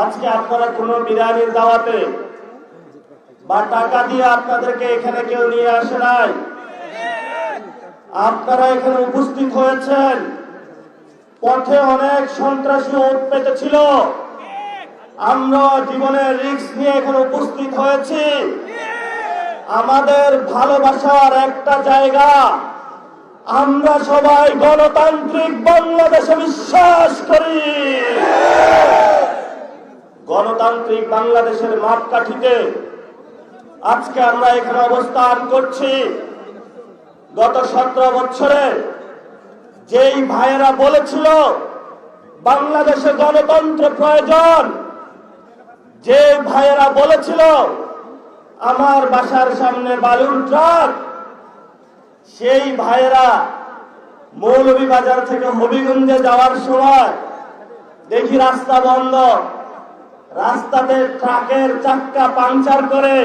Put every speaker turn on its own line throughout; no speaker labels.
আজকে আপনারা কোনো বিরিয়ানির দাওয়াতে বা টাকা দিয়ে আপনাদেরকে এখানে কেউ নিয়ে আসে নাই। আপনারা এখানে উপস্থিত হয়েছেন, পথে অনেক সন্ত্রাসী ওঁত পেতেছিল, আমরা জীবনের রিস্ক নিয়ে এখানে উপস্থিত হয়েছি। আমাদের ভালোবাসার একটা জায়গা, আমরা সবাই গণতান্ত্রিক বাংলাদেশে বিশ্বাস করি। গণতান্ত্রিক বাংলাদেশের মাপকাঠিতে আজকে আমরা এখানে অবস্থান করছি। গত 17 বছরে যেই ভাইয়েরা বলেছিল বাংলাদেশে গণতন্ত্র প্রয়োজন, যে ভাইয়েরা বলেছিল আমার বাসার সামনে বালুর ট্রাক, সেই ভাইয়েরা মৌলভীবাজার থেকে হবিগঞ্জে যাওয়ার সময় দেখি রাস্তা বন্ধ, রাস্তাতে ট্রাকের চাক্কা পাংচার করে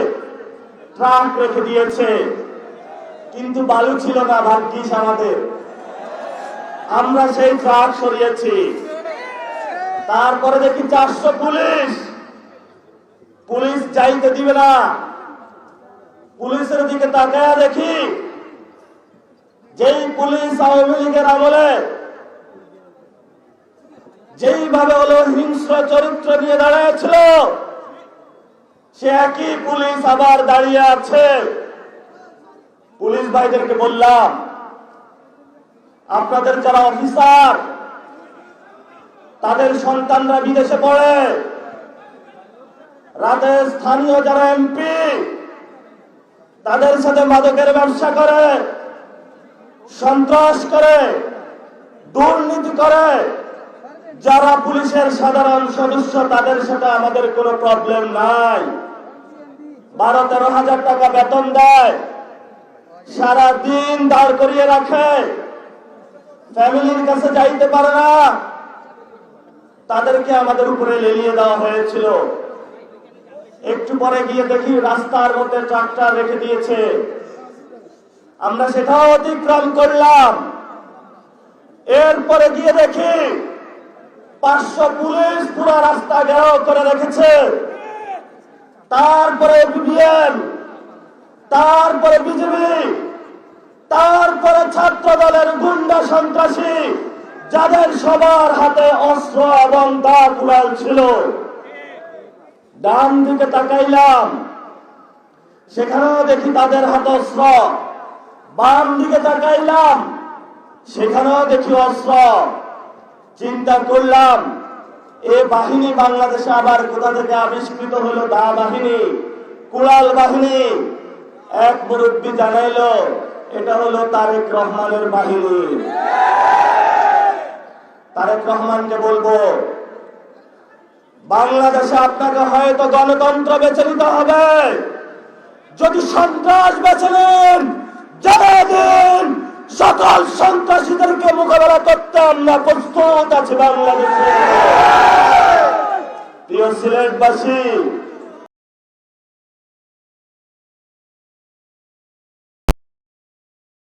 ট্রাক রেখে দিয়েছে, কিন্তু বালু ছিল না। ভাগ্যিস আমাদের, আমরা সেই ট্রাক সরিয়েছি। তারপরে দেখি 400 পুলিশ যাইতে দিবে না। পুলিশের দিকে তাকায়া দেখি যেই পুলিশ আওয়ামী লীগের আমলে যেইভাবে হলো হিংস্র চরিত্র নিয়ে দাঁড়িয়েছিল, সে একই পুলিশ আবার দাঁড়িয়ে আছে। পুলিশ ভাইদেরকে বললাম, আপনাদের যারা অফিসার, তাদের সন্তানরা বিদেশে পড়ে, রাতে স্থানীয় যারা এমপি, তাদের সাথে মাদকের ব্যবসা করে, সন্ত্রাস করে, দুর্নীতি করে, যারা পুলিশের সাধারণ সদস্য, তাদের সাথে আমাদের কোনো প্রবলেম নাই। 12-13 হাজার টাকা বেতন দেয়, সারা দিন দাঁড় করিয়ে রাখে, ফ্যামিলির কাছে যাইতে পারে না। তাদেরকে আমাদের উপরে লেলিয়ে দেওয়া হয়েছিল। একটু পরে গিয়ে দেখি রাস্তার মধ্যে ট্রাক্টর রেখে দিয়েছে, আমরা সেটাও অতিক্রম করলাম। এরপরে গিয়ে দেখি 500 পুলিশ পুরো রাস্তা ঘেরাও করে রেখেছে। তারপরে বিবিএম, তারপরে বিজেপি, তারপরে ছাত্র দলের গুন্ডা সন্ত্রাসী, যাদের সবার হাতে অস্ত্র এবং দা কুড়াল ছিল। ডান দিকে তাকাইলাম, সেখানেও দেখি তাদের হাতে অস্ত্র। বাম দিকে তাকাইলাম, সেখানেও দেখি অস্ত্র। চিন্তা করলাম, এ বাহিনী বাংলাদেশে আবার কোথা থেকে আবিষ্কৃত হলো? দা বাহিনী, কুড়াল বাহিনী। এক মুরব্বী জানাইলো, এটা হলো তারেক রহমানের বাহিনী। তারেক রহমানকে বলবো, বাংলাদেশে আপনাকে হয়তো গণতন্ত্র বেছে নিতে হবে, যদি সন্ত্রাস বেছে নেন, জানিয়ে দিন সকল সন্ত্রাসীদেরকে মোকাবেলা করতে আমরা প্রস্তুত আছি বাংলাদেশে। প্রিয় সিলেটবাসী,